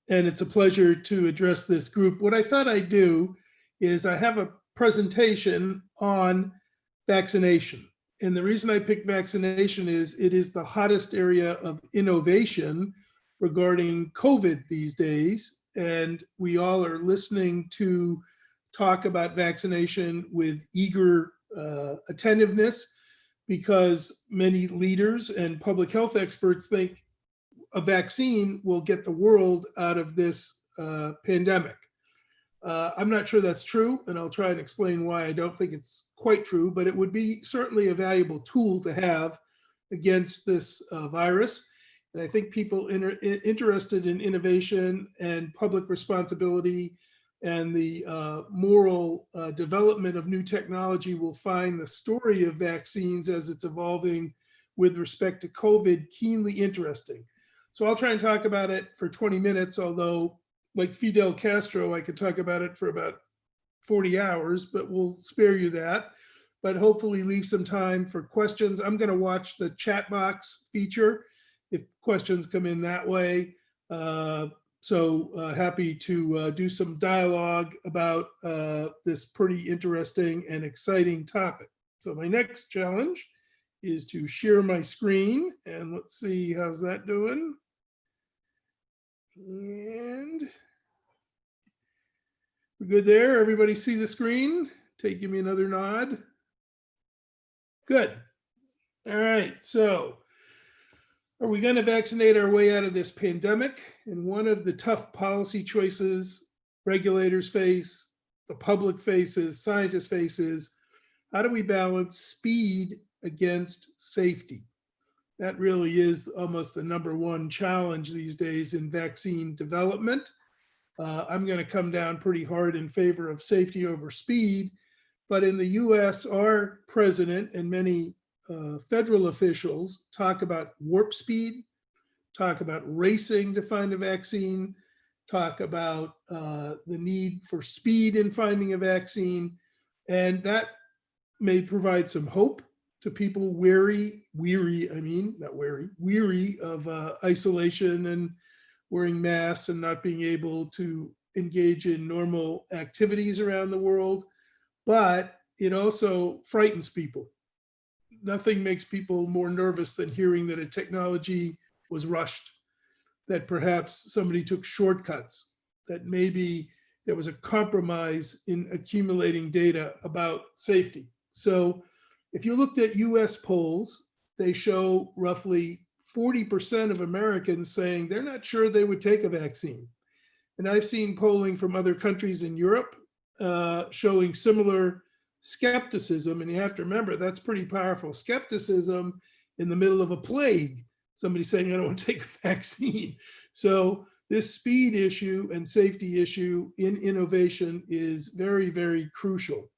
and it's a pleasure to address this group. What I thought I'd do is I have a presentation on vaccination. And the reason I picked vaccination is it is the hottest area of innovation regarding COVID these days. And we all are listening to talk about vaccination with eager attentiveness, because many leaders and public health experts think a vaccine will get the world out of this pandemic. I'm not sure that's true, and I'll try and explain why I don't think it's quite true, but it would be certainly a valuable tool to have against this virus. And I think people interested in innovation and public responsibility and the moral development of new technology will find the story of vaccines as it's evolving with respect to COVID keenly interesting. So I'll try and talk about it for 20 minutes, although like Fidel Castro, I could talk about it for about 40 hours, but we'll spare you that. But hopefully leave some time for questions. I'm going to watch the chat box feature if questions come in that way. So happy to do some dialogue about this pretty interesting and exciting topic. So my next challenge is to share my screen, and let's see, how's that doing? And we're good there. Everybody see the screen? Give me another nod. Good. All right. So are we going to vaccinate our way out of this pandemic? And one of the tough policy choices regulators face, the public faces, scientists faces, how do we balance speed against safety? That really is almost the #1 challenge these days in vaccine development. I'm going to come down pretty hard in favor of safety over speed. But in the US, our president and many federal officials talk about warp speed, talk about racing to find a vaccine, talk about the need for speed in finding a vaccine. And that may provide some hope to people weary of isolation and wearing masks and not being able to engage in normal activities around the world. But it also frightens people. Nothing makes people more nervous than hearing that a technology was rushed, that perhaps somebody took shortcuts, that maybe there was a compromise in accumulating data about safety. So if you looked at US polls, they show roughly 40% of Americans saying they're not sure they would take a vaccine. And I've seen polling from other countries in Europe showing similar skepticism. And you have to remember, that's pretty powerful. Skepticism in the middle of a plague, somebody saying, I don't want to take a vaccine. So this speed issue and safety issue in innovation is very, very crucial.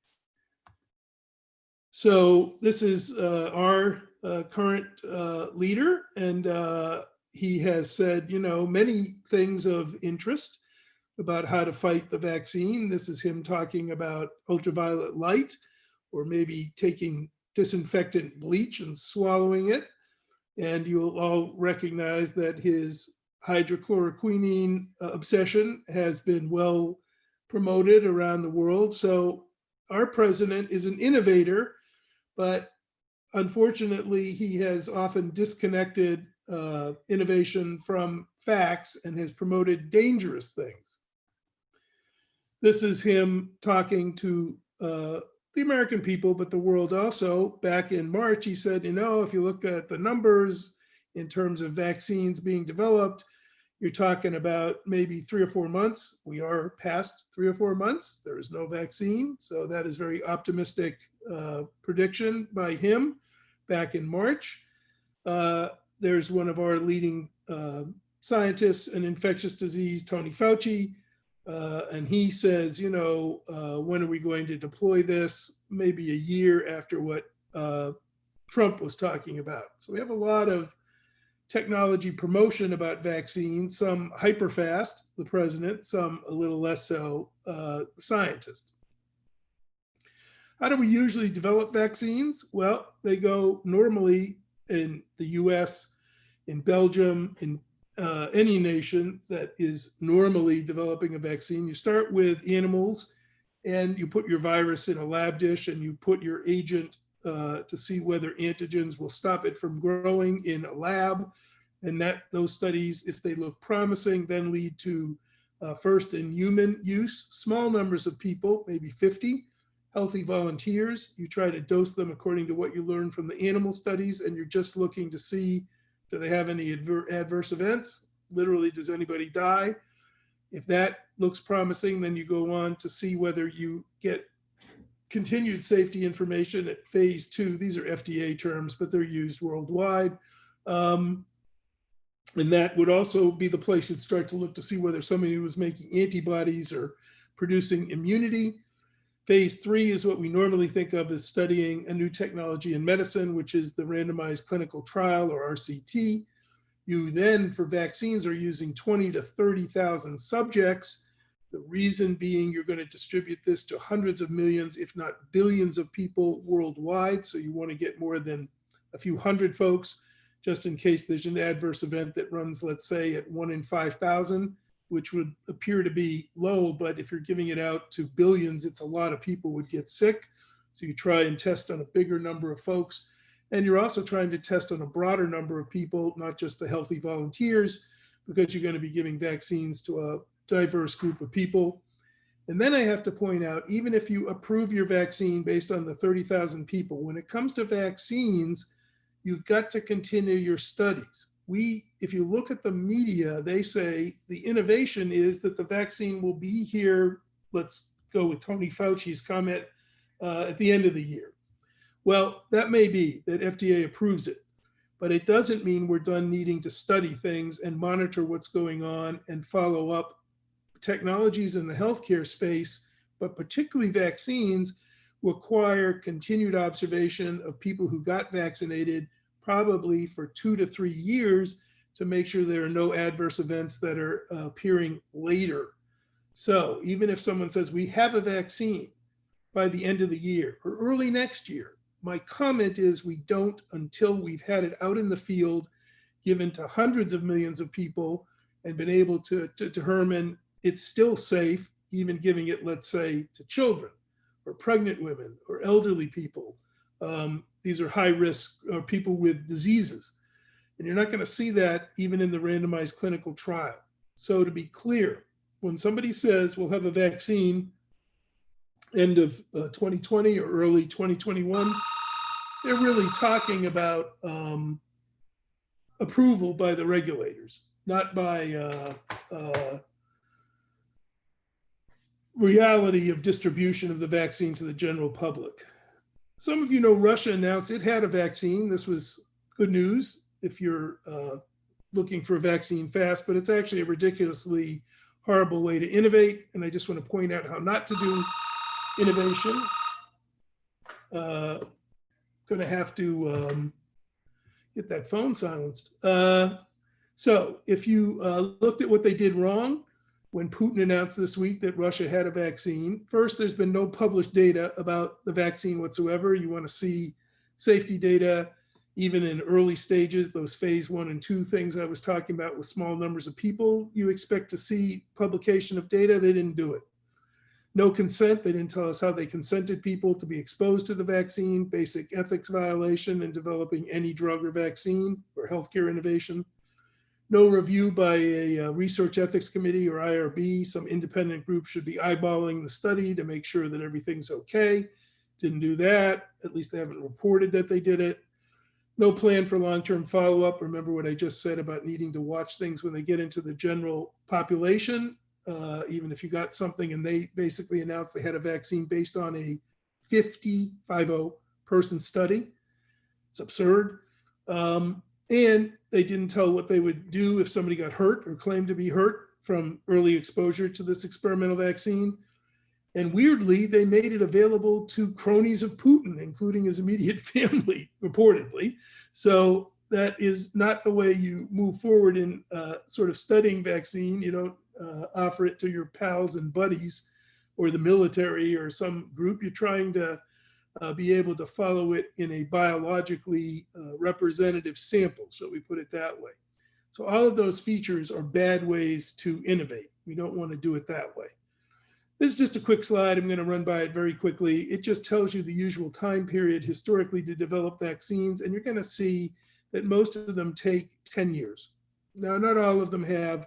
So this is our current leader, and he has said, many things of interest about how to fight the vaccine. This is him talking about ultraviolet light, or maybe taking disinfectant bleach and swallowing it. And you'll all recognize that his hydrochloroquine obsession has been well promoted around the world. So our president is an innovator, but unfortunately, he has often disconnected innovation from facts and has promoted dangerous things. This is him talking to the American people, but the world also. Back in March, he said, if you look at the numbers in terms of vaccines being developed, you're talking about maybe 3 or 4 months. We are past 3 or 4 months. There is no vaccine. So that is very optimistic prediction by him back in March. There's one of our leading scientists in infectious disease, Tony Fauci, and he says, when are we going to deploy this? Maybe a year after what Trump was talking about. So we have a lot of technology promotion about vaccines, some hyper fast, the president, some a little less so, scientists. How do we usually develop vaccines? Well, they go normally in the US, in Belgium, in any nation that is normally developing a vaccine, you start with animals and you put your virus in a lab dish and you put your agent to see whether antigens will stop it from growing in a lab. And that those studies, if they look promising, then lead to first in human use, small numbers of people, maybe 50 healthy volunteers. You try to dose them according to what you learned from the animal studies, and you're just looking to see, do they have any adverse events? Literally, does anybody die? If that looks promising, then you go on to see whether you get continued safety information at phase 2. These are FDA terms, but they're used worldwide. And that would also be the place you'd start to look to see whether somebody was making antibodies or producing immunity. Phase 3 is what we normally think of as studying a new technology in medicine, which is the randomized clinical trial, or RCT. You then, for vaccines, are using 20 to 30,000 subjects. The reason being you're going to distribute this to hundreds of millions, if not billions of people worldwide. So you want to get more than a few hundred folks, just in case there's an adverse event that runs, let's say, at 1 in 5,000, which would appear to be low, but if you're giving it out to billions, it's a lot of people would get sick. So you try and test on a bigger number of folks. And you're also trying to test on a broader number of people, not just the healthy volunteers, because you're going to be giving vaccines to a diverse group of people. And then I have to point out, even if you approve your vaccine based on the 30,000 people, when it comes to vaccines, you've got to continue your studies. If you look at the media, they say the innovation is that the vaccine will be here, let's go with Tony Fauci's comment, at the end of the year. Well, that may be that FDA approves it, but it doesn't mean we're done needing to study things and monitor what's going on and follow up. Technologies in the healthcare space, but particularly vaccines, require continued observation of people who got vaccinated, probably for 2 to 3 years, to make sure there are no adverse events that are appearing later. So even if someone says we have a vaccine by the end of the year or early next year, my comment is we don't until we've had it out in the field, given to hundreds of millions of people, and been able to determine it's still safe, even giving it, let's say, to children or pregnant women or elderly people. These are high risk or people with diseases. And you're not going to see that even in the randomized clinical trial. So to be clear, when somebody says we'll have a vaccine end of 2020 or early 2021, they're really talking about approval by the regulators, not by reality of distribution of the vaccine to the general public. Some of you know Russia announced it had a vaccine. This was good news if you're looking for a vaccine fast, but it's actually a ridiculously horrible way to innovate. And I just want to point out how not to do innovation. Going to have to get that phone silenced. So if you looked at what they did wrong, when Putin announced this week that Russia had a vaccine, first, there's been no published data about the vaccine whatsoever. You want to see safety data, even in early stages, those phase 1 and 2 things I was talking about with small numbers of people, you expect to see publication of data. They didn't do it. No consent. They didn't tell us how they consented people to be exposed to the vaccine, basic ethics violation in developing any drug or vaccine or healthcare innovation. No review by a research ethics committee or IRB. Some independent group should be eyeballing the study to make sure that everything's okay. Didn't do that. At least they haven't reported that they did it. No plan for long-term follow-up. Remember what I just said about needing to watch things when they get into the general population. Even if you got something and they basically announced they had a vaccine based on a 50 person study. It's absurd. And they didn't tell what they would do if somebody got hurt or claimed to be hurt from early exposure to this experimental vaccine. And weirdly, they made it available to cronies of Putin, including his immediate family, reportedly. So that is not the way you move forward in sort of studying vaccine. You don't offer it to your pals and buddies or the military or some group. You're trying to be able to follow it in a biologically representative sample, so we put it that way. So all of those features are bad ways to innovate. We don't want to do it that way. This is just a quick slide. I'm going to run by it very quickly. It just tells you the usual time period historically to develop vaccines, and you're going to see that most of them take 10 years. Now, not all of them have,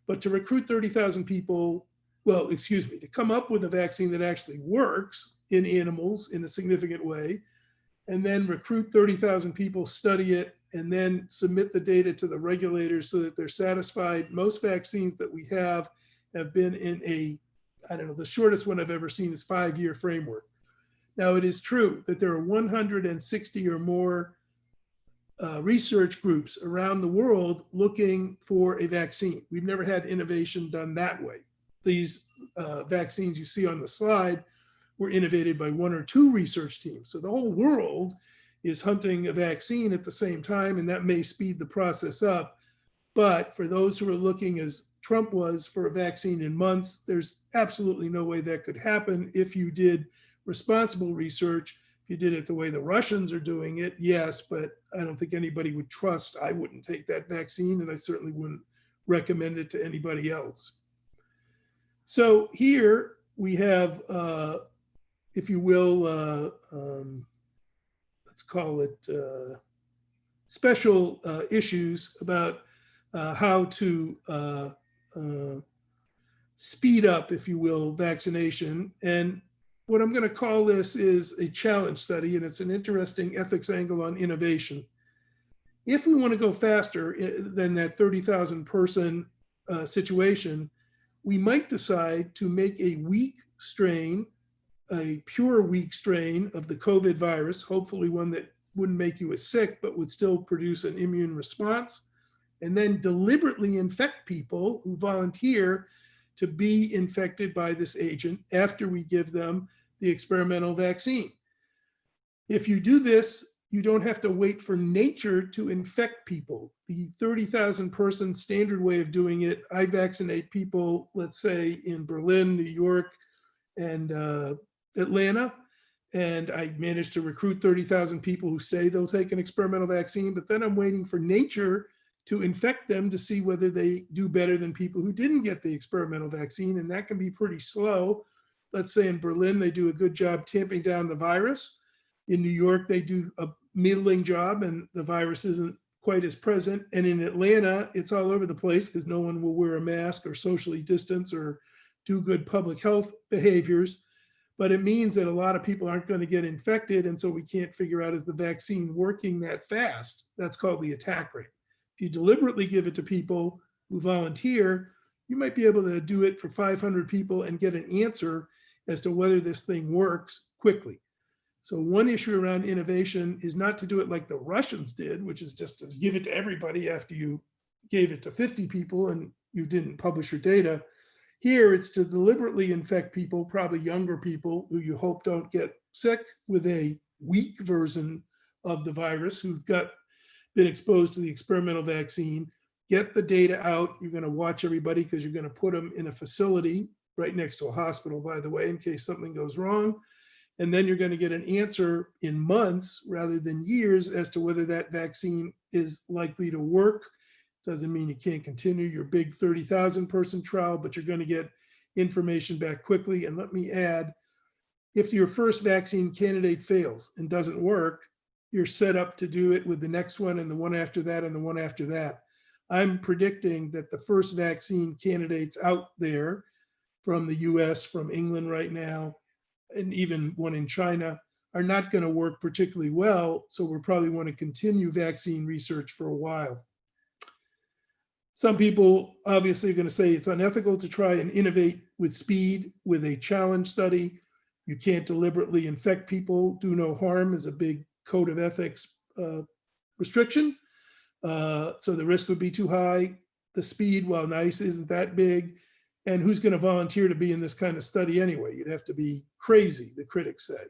but to recruit 30,000 people, well, excuse me, to come up with a vaccine that actually works in animals in a significant way, and then recruit 30,000 people, study it, and then submit the data to the regulators so that they're satisfied. Most vaccines that we have been in a, I don't know, the shortest one I've ever seen is 5-year framework. Now, it is true that there are 160 or more research groups around the world looking for a vaccine. We've never had innovation done that way. These vaccines you see on the slide were innovated by 1 or 2 research teams. So the whole world is hunting a vaccine at the same time, and that may speed the process up. But for those who are looking, as Trump was, for a vaccine in months, there's absolutely no way that could happen if you did responsible research. If you did it the way the Russians are doing it, yes, but I don't think anybody would trust. I wouldn't take that vaccine, and I certainly wouldn't recommend it to anybody else. So here we have, if you will, let's call it special issues about how to speed up, if you will, vaccination. And what I'm going to call this is a challenge study, and it's an interesting ethics angle on innovation. If we want to go faster than that 30,000 person situation, we might decide to make a weak strain, a pure weak strain of the COVID virus, hopefully one that wouldn't make you as sick, but would still produce an immune response, and then deliberately infect people who volunteer to be infected by this agent after we give them the experimental vaccine. If you do this, you don't have to wait for nature to infect people. The 30,000 person standard way of doing it, I vaccinate people, let's say in Berlin, New York, and Atlanta, and I managed to recruit 30,000 people who say they'll take an experimental vaccine, but then I'm waiting for nature to infect them to see whether they do better than people who didn't get the experimental vaccine, and that can be pretty slow. Let's say in Berlin, they do a good job tamping down the virus. In New York, they do a middling job and the virus isn't quite as present. And in Atlanta, it's all over the place because no one will wear a mask or socially distance or do good public health behaviors. But it means that a lot of people aren't going to get infected. And so we can't figure out, is the vaccine working that fast? That's called the attack rate. If you deliberately give it to people who volunteer, you might be able to do it for 500 people and get an answer as to whether this thing works quickly. So one issue around innovation is not to do it like the Russians did, which is just to give it to everybody after you gave it to 50 people and you didn't publish your data. Here, it's to deliberately infect people, probably younger people who you hope don't get sick with a weak version of the virus, who've been exposed to the experimental vaccine. Get the data out. You're going to watch everybody because you're going to put them in a facility right next to a hospital, by the way, in case something goes wrong. And then you're going to get an answer in months rather than years as to whether that vaccine is likely to work. Doesn't mean you can't continue your big 30,000 person trial, but you're going to get information back quickly. And let me add, if your first vaccine candidate fails and doesn't work, you're set up to do it with the next one and the one after that and the one after that. I'm predicting that the first vaccine candidates out there from the US, from England right now, and even one in China, are not going to work particularly well. So we'll probably want to continue vaccine research for a while. Some people obviously are going to say it's unethical to try and innovate with speed with a challenge study. You can't deliberately infect people. Do no harm is a big code of ethics restriction. So the risk would be too high. The speed, while nice, isn't that big. And who's going to volunteer to be in this kind of study anyway? You'd have to be crazy, the critics say.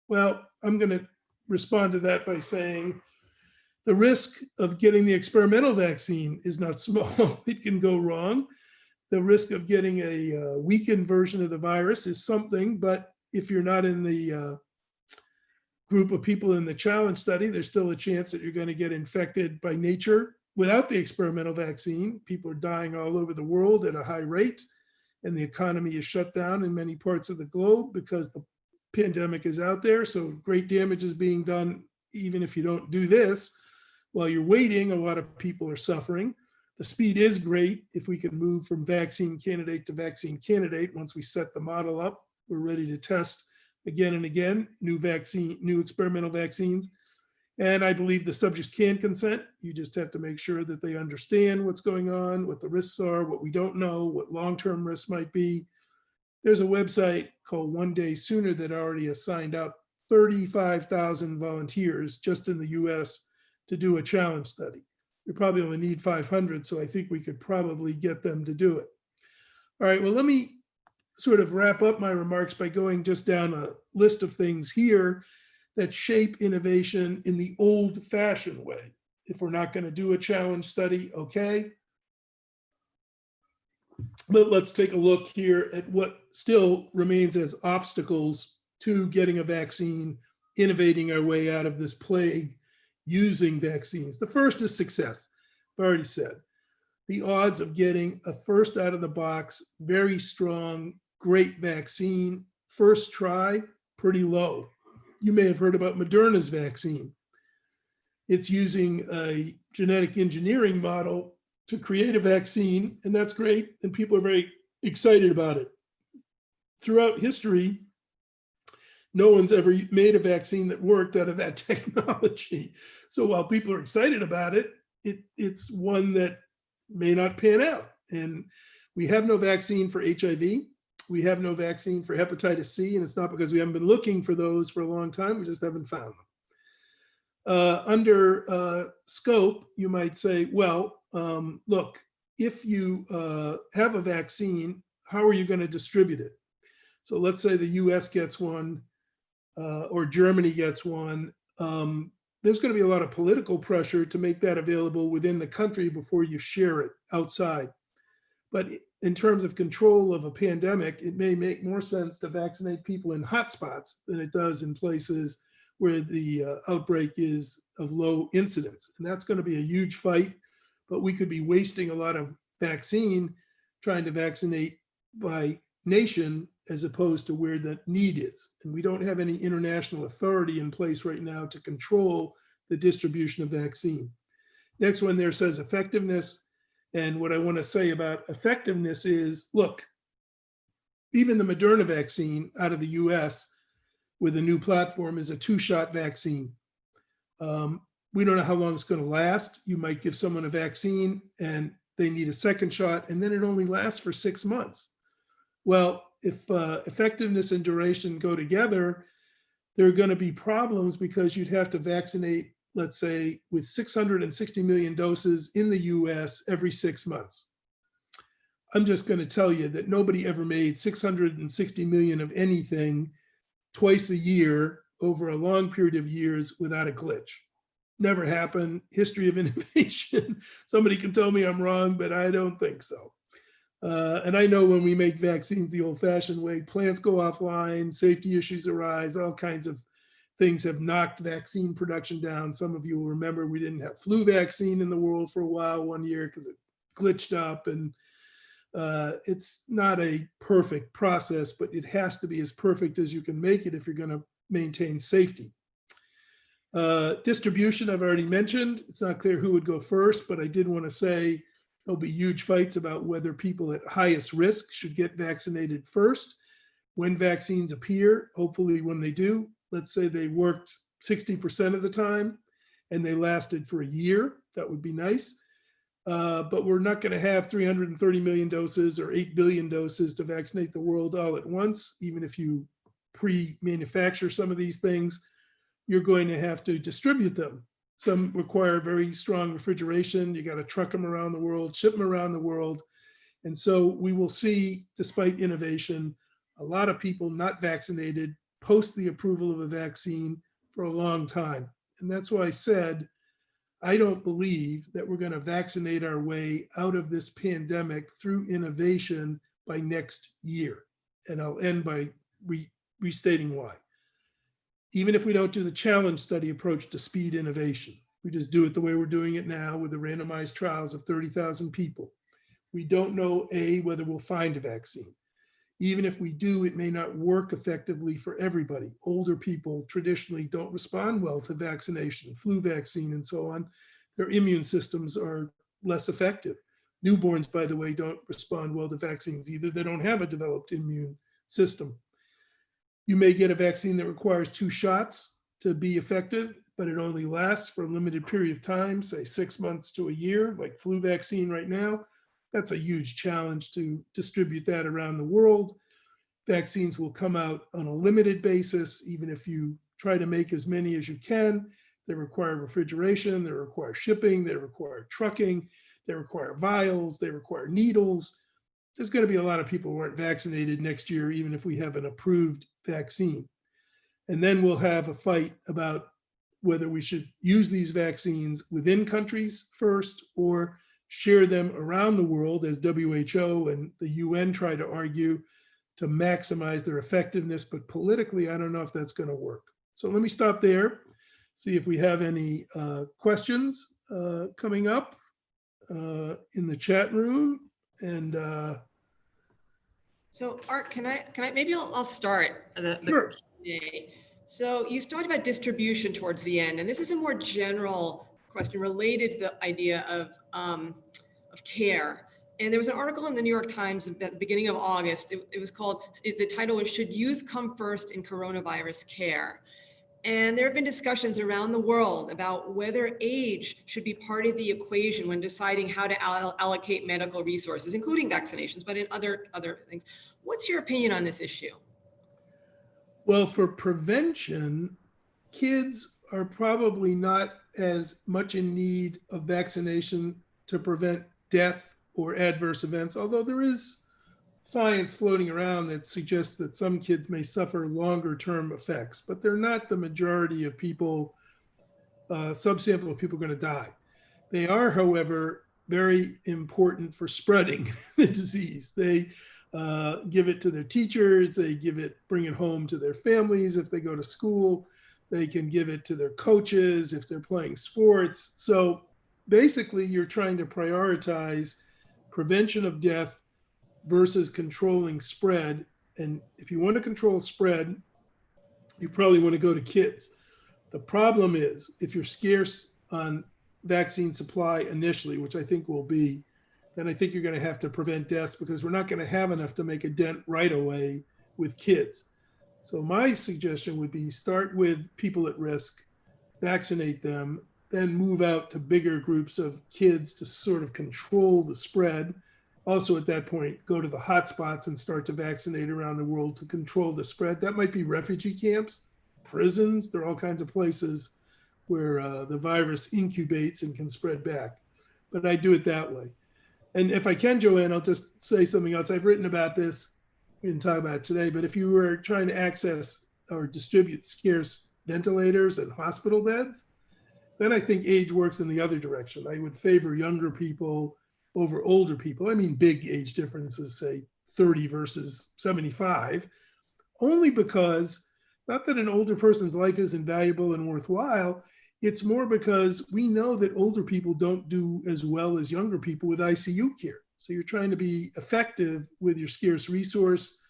Well, I'm going to respond to that by saying the risk of getting the experimental vaccine is not small. It can go wrong. The risk of getting a weakened version of the virus is something, but if you're not in the group of people in the challenge study, there's still a chance that you're going to get infected by nature without the experimental vaccine, people are dying all over the world at a high rate, and the economy is shut down in many parts of the globe because the pandemic is out there. So great damage is being done, even if you don't do this. While you're waiting, a lot of people are suffering. The speed is great. If we can move from vaccine candidate to vaccine candidate, once we set the model up, we're ready to test again and again, new experimental vaccines. And I believe the subjects can consent. You just have to make sure that they understand what's going on, what the risks are, what we don't know, what long-term risks might be. There's a website called One Day Sooner that already has signed up 35,000 volunteers just in the US to do a challenge study. We probably only need 500, so I think we could probably get them to do it. All right, well, let me sort of wrap up my remarks by going just down a list of things here that shape innovation in the old-fashioned way. If we're not going to do a challenge study, okay. But let's take a look here at what still remains as obstacles to getting a vaccine, innovating our way out of this plague using vaccines. The first is success. I've already said. The odds of getting a first out of the box, very strong, great vaccine, first try, pretty low. You may have heard about Moderna's vaccine. It's using a genetic engineering model to create a vaccine, and that's great, and people are very excited about it. Throughout history, no one's ever made a vaccine that worked out of that technology. So while people are excited about it, it's one that may not pan out. And we have no vaccine for HIV. We have no vaccine for hepatitis C, and it's not because we haven't been looking for those for a long time, we just haven't found them. Under scope, you might say, well, look, if you have a vaccine, how are you going to distribute it? So let's say the US gets one, or Germany gets one. There's going to be a lot of political pressure to make that available within the country before you share it outside. But in terms of control of a pandemic, it may make more sense to vaccinate people in hotspots than it does in places where the outbreak is of low incidence. And that's going to be a huge fight, but we could be wasting a lot of vaccine trying to vaccinate by nation as opposed to where the need is. And we don't have any international authority in place right now to control the distribution of vaccine. Next one there says effectiveness. And what I want to say about effectiveness is, look, even the Moderna vaccine out of the US with a new platform is a 2-shot vaccine. We don't know how long it's going to last. You might give someone a vaccine and they need a second shot, and then it only lasts for 6 months. Well, if effectiveness and duration go together, there are going to be problems because you'd have to vaccinate, let's say, with 660 million doses in the US every 6 months. I'm just going to tell you that nobody ever made 660 million of anything twice a year over a long period of years without a glitch. Never happened. History of innovation. Somebody can tell me I'm wrong, but I don't think so. And I know when we make vaccines the old-fashioned way, plants go offline, safety issues arise, all kinds of things have knocked vaccine production down. Some of you will remember we didn't have flu vaccine in the world for a while one year because it glitched up, and it's not a perfect process, but it has to be as perfect as you can make it if you're going to maintain safety. Distribution, I've already mentioned. It's not clear who would go first, but I did want to say there'll be huge fights about whether people at highest risk should get vaccinated first. When vaccines appear, hopefully when they do, let's say they worked 60% of the time and they lasted for a year, that would be nice. But we're not going to have 330 million doses or 8 billion doses to vaccinate the world all at once. Even if you pre-manufacture some of these things, you're going to have to distribute them. Some require very strong refrigeration. You got to truck them around the world, ship them around the world. And so we will see, despite innovation, a lot of people not vaccinated post the approval of a vaccine for a long time. And that's why I said, I don't believe that we're going to vaccinate our way out of this pandemic through innovation by next year. And I'll end by restating why. Even if we don't do the challenge study approach to speed innovation, We just do it the way we're doing it now with the randomized trials of 30,000 people. We don't know, A, whether we'll find a vaccine. Even if we do, it may not work effectively for everybody. Older people traditionally don't respond well to vaccination, flu vaccine, and so on. Their immune systems are less effective. Newborns, by the way, don't respond well to vaccines either. They don't have a developed immune system. You may get a vaccine that requires 2 shots to be effective, but it only lasts for a limited period of time, say 6 months to a year, like flu vaccine right now. That's a huge challenge to distribute that around the world. Vaccines will come out on a limited basis, even if you try to make as many as you can. They require refrigeration, they require shipping, they require trucking, they require vials, they require needles. There's going to be a lot of people who aren't vaccinated next year, even if we have an approved vaccine. And then we'll have a fight about whether we should use these vaccines within countries first or share them around the world, as WHO and the UN try to argue, to maximize their effectiveness. But politically, I don't know if that's going to work. So let me stop there, see if we have any questions coming up in the chat room. And so Art, maybe I'll start the sure. Q&A. So you started about distribution towards the end, and this is a more general question related to the idea of care. And there was an article in the New York Times at the beginning of August. It was called, the title was, "Should Youth Come First in Coronavirus Care?" And there have been discussions around the world about whether age should be part of the equation when deciding how to allocate medical resources, including vaccinations, but in other things. What's your opinion on this issue? Well, for prevention, kids are probably not as much in need of vaccination to prevent death or adverse events, although there is science floating around that suggests that some kids may suffer longer term effects, but they're not the majority of people, subsample of people going to die. They are, however, very important for spreading the disease. They give it to their teachers, they bring it home to their families if they go to school, they can give it to their coaches if they're playing sports. So basically, you're trying to prioritize prevention of death versus controlling spread. And if you want to control spread, you probably want to go to kids. The problem is, if you're scarce on vaccine supply initially, which I think will be, then I think you're going to have to prevent deaths because we're not going to have enough to make a dent right away with kids. So my suggestion would be start with people at risk, vaccinate them, then move out to bigger groups of kids to sort of control the spread. Also at that point, go to the hotspots and start to vaccinate around the world to control the spread. That might be refugee camps, prisons. There are all kinds of places where the virus incubates and can spread back. But I do it that way. And if I can, Joanne, I'll just say something else. I've written about this, we didn't talk about it today, but if you were trying to access or distribute scarce ventilators and hospital beds, then I think age works in the other direction. I would favor younger people over older people. I mean, big age differences, say 30 versus 75, only because, not that an older person's life isn't valuable and worthwhile, it's more because we know that older people don't do as well as younger people with ICU care. So you're trying to be effective with your scarce resource.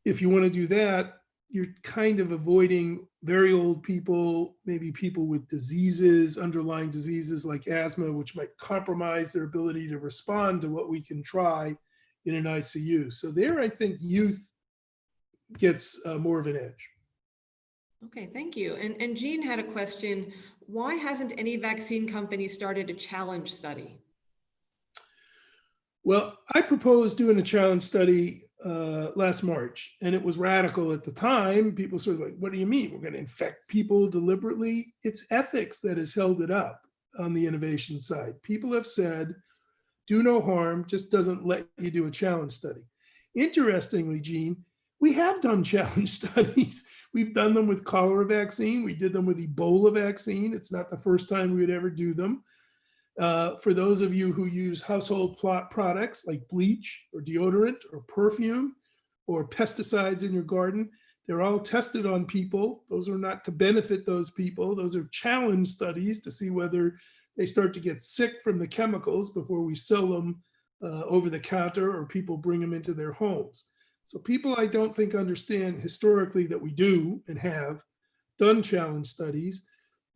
If you want to do that, you're kind of avoiding very old people, maybe people with diseases, underlying diseases like asthma, which might compromise their ability to respond to what we can try in an ICU. So there, I think youth gets more of an edge. Okay, thank you. And Jean had a question. Why hasn't any vaccine company started a challenge study? Well, I proposed doing a challenge study last March, and it was radical at the time. People sort of like, what do you mean? We're going to infect people deliberately? It's ethics that has held it up on the innovation side. People have said, do no harm, just doesn't let you do a challenge study. Interestingly, Jean, we have done challenge studies. We've done them with cholera vaccine. We did them with Ebola vaccine. It's not the first time we would ever do them. For those of you who use household products like bleach or deodorant or perfume or pesticides in your garden, They're all tested on people. Those are not to benefit those people. Those are challenge studies to see whether they start to get sick from the chemicals before we sell them over the counter or people bring them into their homes. So people, I don't think, understand historically that we do and have done challenge studies.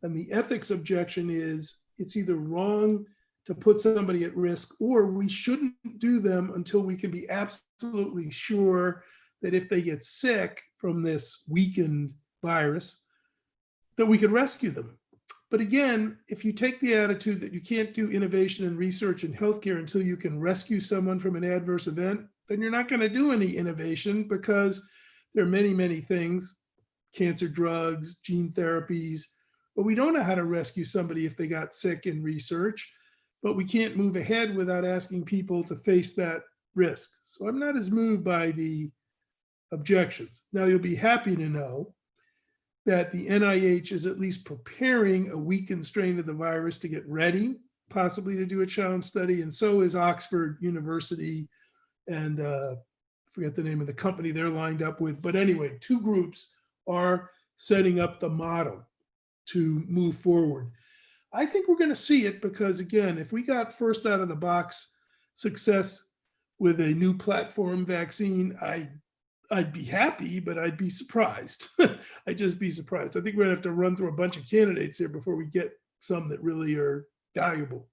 And the ethics objection is it's either wrong to put somebody at risk, or we shouldn't do them until we can be absolutely sure that if they get sick from this weakened virus, that we could rescue them. But again, if you take the attitude that you can't do innovation and research in healthcare until you can rescue someone from an adverse event, then you're not going to do any innovation, because there are many, many things, cancer drugs, gene therapies, but we don't know how to rescue somebody if they got sick in research, but we can't move ahead without asking people to face that risk. So I'm not as moved by the objections. Now, you'll be happy to know that the NIH is at least preparing a weakened strain of the virus to get ready, possibly to do a challenge study, and so is Oxford University, and I forget the name of the company they're lined up with. But anyway, two groups are setting up the model to move forward. I think we're going to see it because, again, if we got first out of the box success with a new platform vaccine, I'd be happy, but I'd be surprised. I'd just be surprised. I think we're going to have to run through a bunch of candidates here before we get some that really are valuable.